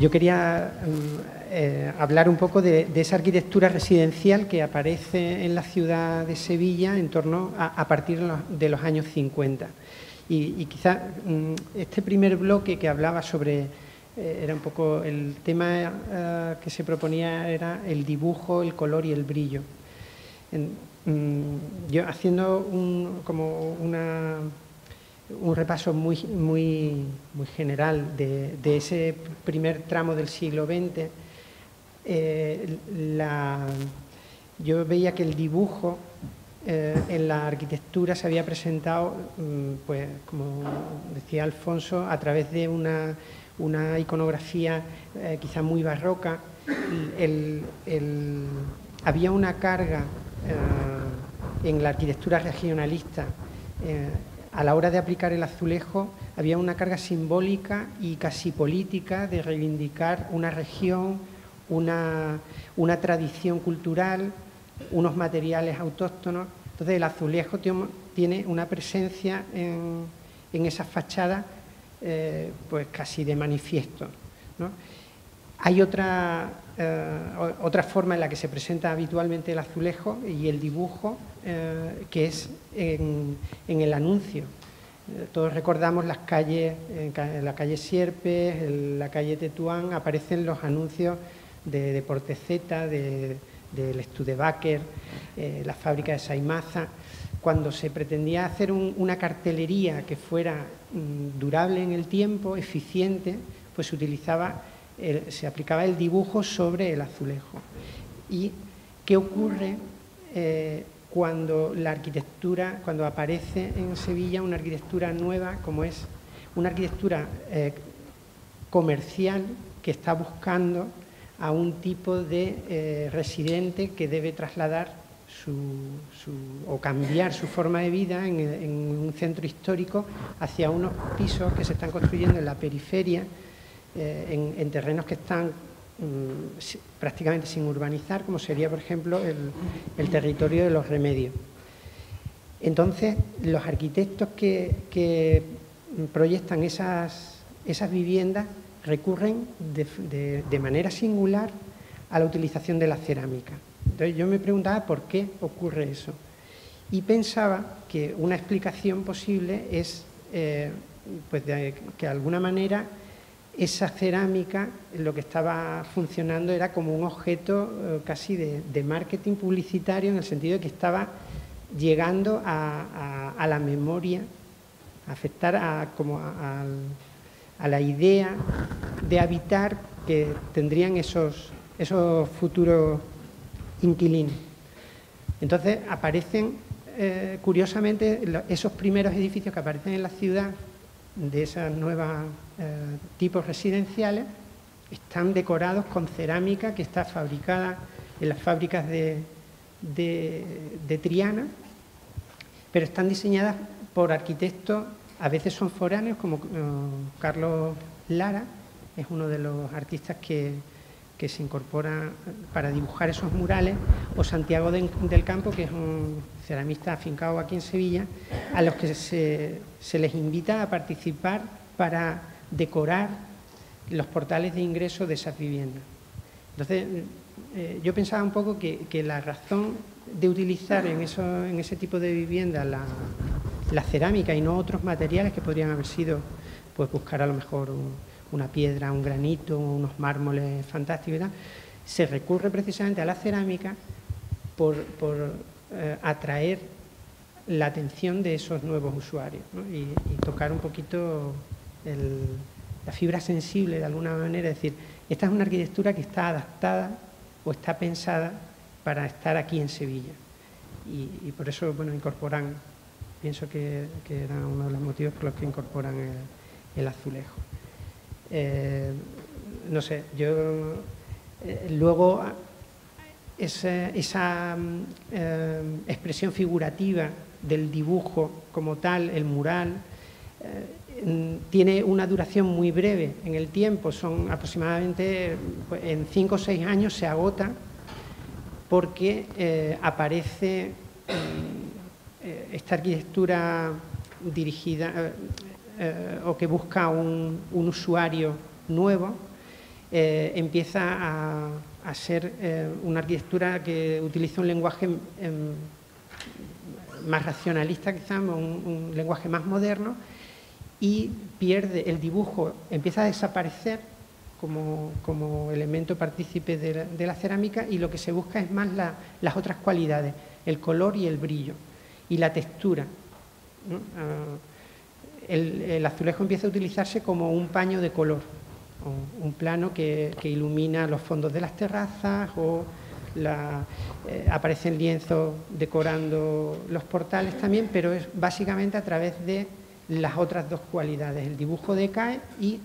yo quería hablar un poco de esa arquitectura residencial que aparece en la ciudad de Sevilla en torno a partir de los años 50. Y quizá este primer bloque que hablaba sobre, era un poco el tema que se proponía era el dibujo, el color y el brillo. Yo haciendo un repaso muy general de ese primer tramo del siglo XX, yo veía que el dibujo en la arquitectura se había presentado, pues como decía Alfonso, a través de una iconografía quizá muy barroca. Había una carga en la arquitectura regionalista. A la hora de aplicar el azulejo había una carga simbólica y casi política de reivindicar una región, una tradición cultural, unos materiales autóctonos. Entonces el azulejo tiene una presencia en esas fachadas pues casi de manifiesto, ¿no? Hay otra forma en la que se presenta habitualmente el azulejo y el dibujo, que es en el anuncio. Todos recordamos las calles, en la calle Sierpes, en la calle Tetuán, aparecen los anuncios de Deportes Z, del Studebaker, la fábrica de Saimaza. Cuando se pretendía hacer una cartelería que fuera durable en el tiempo, eficiente, pues se aplicaba el dibujo sobre el azulejo. ¿Y qué ocurre cuando aparece en Sevilla una arquitectura nueva, como es una arquitectura comercial que está buscando a un tipo de residente que debe trasladar o cambiar su forma de vida en un centro histórico hacia unos pisos que se están construyendo en la periferia, en terrenos que están prácticamente sin urbanizar, como sería, por ejemplo, el territorio de Los Remedios. Entonces, los arquitectos que proyectan esas viviendas recurren de manera singular a la utilización de la cerámica. Entonces, yo me preguntaba por qué ocurre eso. Y pensaba que una explicación posible es pues que de alguna manera esa cerámica lo que estaba funcionando era como un objeto casi de marketing publicitario, en el sentido de que estaba llegando a la memoria, a afectar a la idea de habitar que tendrían esos futuros inquilinos. Entonces aparecen, curiosamente, esos primeros edificios que aparecen en la ciudad de esas nuevas tipos residenciales están decorados con cerámica que está fabricada en las fábricas de Triana, pero están diseñadas por arquitectos, a veces son foráneos, como Carlos Lara, es uno de los artistas que se incorpora para dibujar esos murales, o Santiago del Campo, que es un ceramista afincado aquí en Sevilla, a los que se les invita a participar para decorar los portales de ingreso de esas viviendas. Entonces, yo pensaba un poco que la razón de utilizar en ese tipo de viviendas la cerámica y no otros materiales que podrían haber sido, pues buscar a lo mejor una piedra, un granito, unos mármoles fantásticos y tal, se recurre precisamente a la cerámica por atraer la atención de esos nuevos usuarios, ¿no? y tocar un poquito la fibra sensible de alguna manera, es decir, esta es una arquitectura que está adaptada o está pensada para estar aquí en Sevilla, y por eso, bueno, pienso que era uno de los motivos por los que incorporan el azulejo. No sé, yo luego esa expresión figurativa del dibujo como tal, el mural, tiene una duración muy breve en el tiempo, son aproximadamente, en 5 o 6 años se agota, porque aparece esta arquitectura dirigida o que busca un usuario nuevo, empieza a ser una arquitectura que utiliza un lenguaje más racionalista, quizás, un lenguaje más moderno, y pierde el dibujo, empieza a desaparecer como elemento partícipe de la cerámica, y lo que se busca es más las otras cualidades, el color y el brillo, y la textura, ¿no? El azulejo empieza a utilizarse como un paño de color, o un plano que ilumina los fondos de las terrazas, o aparecen lienzos decorando los portales también, pero es básicamente a través de las otras dos cualidades. El dibujo decae y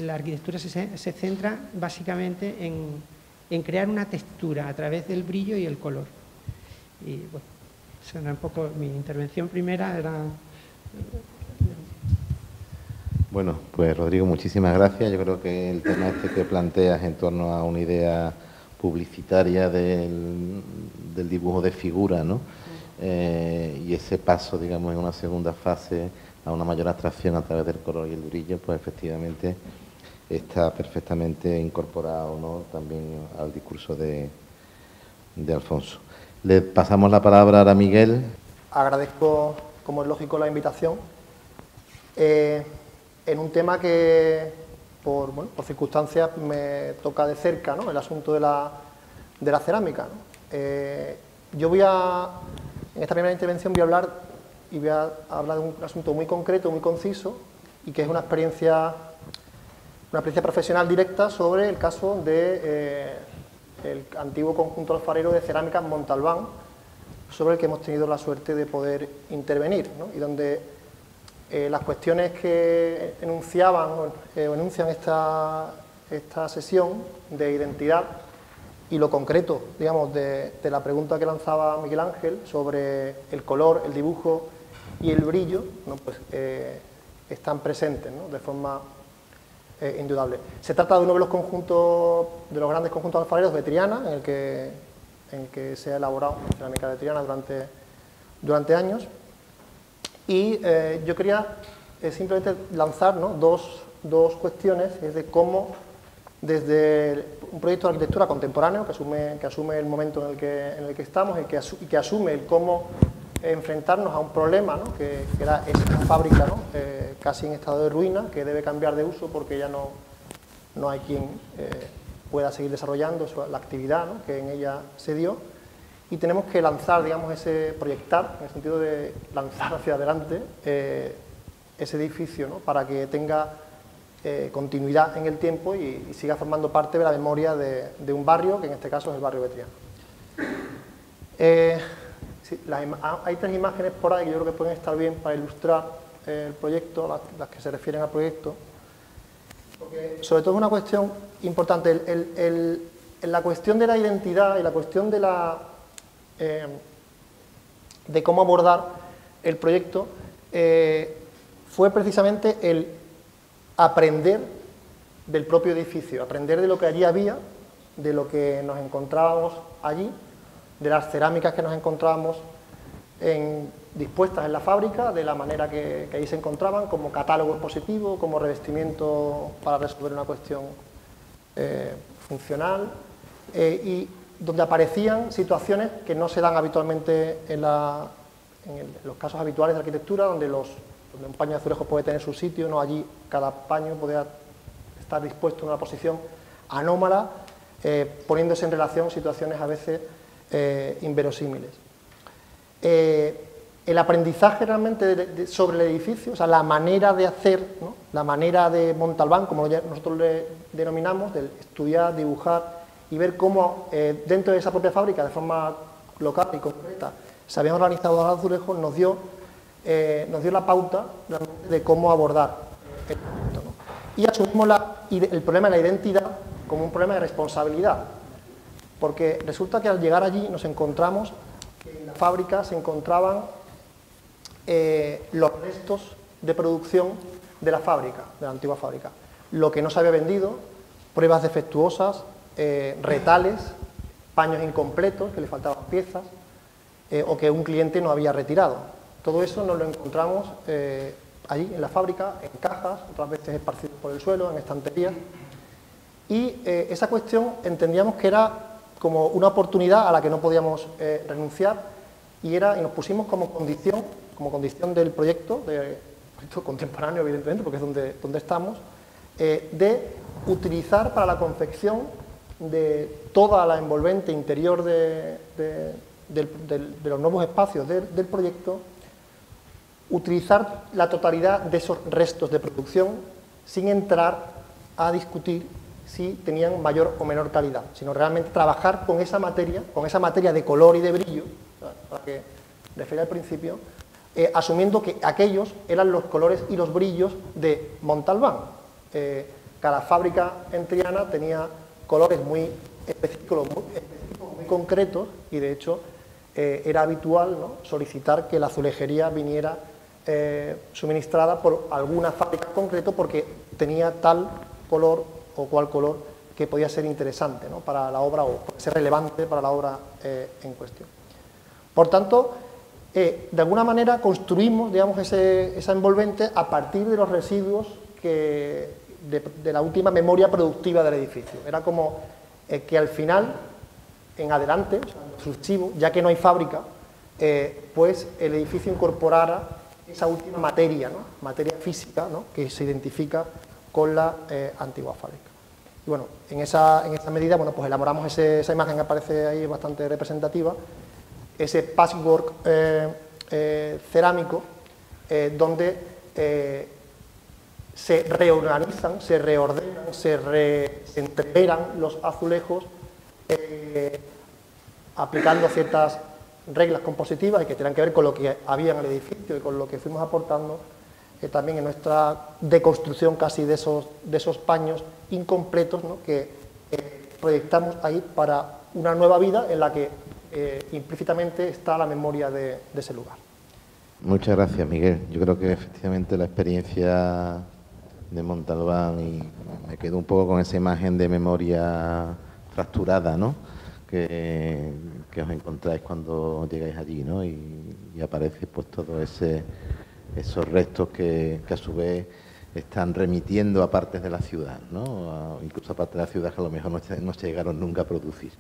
la arquitectura se centra básicamente en crear una textura a través del brillo y el color. Y bueno, esa era un poco mi intervención primera. Bueno, pues Rodrigo, muchísimas gracias. Yo creo que el tema este que planteas en torno a una idea publicitaria del dibujo de figura, ¿no? Y ese paso, digamos, en una segunda fase a una mayor abstracción a través del color y el brillo, pues efectivamente está perfectamente incorporado, ¿no?, también al discurso de Alfonso. Le pasamos la palabra ahora a Miguel. Agradezco, como es lógico, la invitación en un tema que por circunstancias me toca de cerca, ¿no?, el asunto de la cerámica, ¿no? Yo en esta primera intervención voy a hablar de un asunto muy concreto, muy conciso, y que es una experiencia profesional directa sobre el caso del antiguo conjunto alfarero de cerámica Montalbán, sobre el que hemos tenido la suerte de poder intervenir, ¿no?, y donde las cuestiones que enuncian esta sesión de identidad y lo concreto, digamos, de la pregunta que lanzaba Miguel Ángel sobre el color, el dibujo y el brillo, ¿no?, pues están presentes, ¿no?, de forma indudable. Se trata de uno de los grandes conjuntos alfareros de Triana, en el que se ha elaborado cerámica de Triana durante años. Y yo quería simplemente lanzar, ¿no?, dos cuestiones, es de cómo desde un proyecto de arquitectura contemporáneo que asume el momento en el que estamos y que asume el cómo enfrentarnos a un problema, ¿no?, que era esta fábrica, ¿no?, casi en estado de ruina, que debe cambiar de uso porque ya no hay quien pueda seguir desarrollando la actividad, ¿no?, que en ella se dio, y tenemos que lanzar, digamos, proyectar, en el sentido de lanzar hacia adelante ese edificio, ¿no?, para que tenga continuidad en el tiempo y siga formando parte de la memoria de un barrio, que en este caso es el barrio de Triana. Sí, hay tres imágenes por ahí que yo creo que pueden estar bien para ilustrar el proyecto, las que se refieren al proyecto, porque sobre todo es una cuestión importante, la cuestión de la identidad y la cuestión de cómo abordar el proyecto fue precisamente el aprender del propio edificio, aprender de lo que allí había, de lo que nos encontrábamos allí, de las cerámicas que nos encontrábamos dispuestas en la fábrica, de la manera que ahí se encontraban, como catálogo expositivo, como revestimiento para resolver una cuestión funcional, y donde aparecían situaciones que no se dan habitualmente en los casos habituales de arquitectura, donde un paño de azulejo puede tener su sitio, no, allí cada paño podía estar dispuesto en una posición anómala, poniéndose en relación situaciones a veces inverosímiles. El aprendizaje realmente sobre el edificio, o sea, la manera de hacer, ¿no?, la manera de Montalbán, como nosotros le denominamos, de estudiar, dibujar y ver cómo dentro de esa propia fábrica, de forma local y concreta, se habían organizado los azulejos, nos dio la pauta de cómo abordar el proyecto, ¿no? Y asumimos el problema de la identidad como un problema de responsabilidad, porque resulta que al llegar allí nos encontramos que en la fábrica se encontraban los restos de producción de la fábrica, de la antigua fábrica, lo que no se había vendido, pruebas defectuosas, retales, paños incompletos, que le faltaban piezas, o que un cliente no había retirado. Todo eso nos lo encontramos allí en la fábrica, en cajas, otras veces esparcidos por el suelo, en estanterías, y esa cuestión entendíamos que era como una oportunidad a la que no podíamos renunciar, y nos pusimos como condición del proyecto contemporáneo, evidentemente, porque es donde estamos, de utilizar para la confección de toda la envolvente interior de los nuevos espacios del proyecto, utilizar la totalidad de esos restos de producción sin entrar a discutir si tenían mayor o menor calidad, sino realmente trabajar con esa materia de color y de brillo, a la que refería al principio, asumiendo que aquellos eran los colores y los brillos de Montalbán. Cada fábrica en Triana tenía colores muy específicos, muy concretos, y de hecho era habitual, ¿no?, solicitar que la azulejería viniera suministrada por alguna fábrica en concreto porque tenía tal color o cual color que podía ser interesante, ¿no?, para la obra, o ser relevante para la obra en cuestión. Por tanto, de alguna manera construimos, digamos, esa envolvente a partir de los residuos de la última memoria productiva del edificio. Era como que al final, en adelante, o sea, en lo sucesivo, ya que no hay fábrica, pues el edificio incorporara esa última materia, ¿no?, materia física, ¿no?, que se identifica con la antigua fábrica. Y bueno, en esa medida, bueno, pues elaboramos esa imagen que aparece ahí, bastante representativa, ese patchwork cerámico, donde se reorganizan, se reordenan, se entreveran los azulejos, aplicando ciertas reglas compositivas y que tienen que ver con lo que había en el edificio y con lo que fuimos aportando también en nuestra deconstrucción casi de esos paños incompletos, ¿no?, que proyectamos ahí para una nueva vida en la que implícitamente está la memoria de ese lugar. Muchas gracias, Miguel. Yo creo que efectivamente la experiencia de Montalbán, y me quedo un poco con esa imagen de memoria fracturada, ¿no?, que os encontráis cuando llegáis allí, ¿no?, y aparece pues todo esos restos que a su vez están remitiendo a partes de la ciudad, ¿no?, incluso a partes de la ciudad que a lo mejor no se llegaron nunca a producir.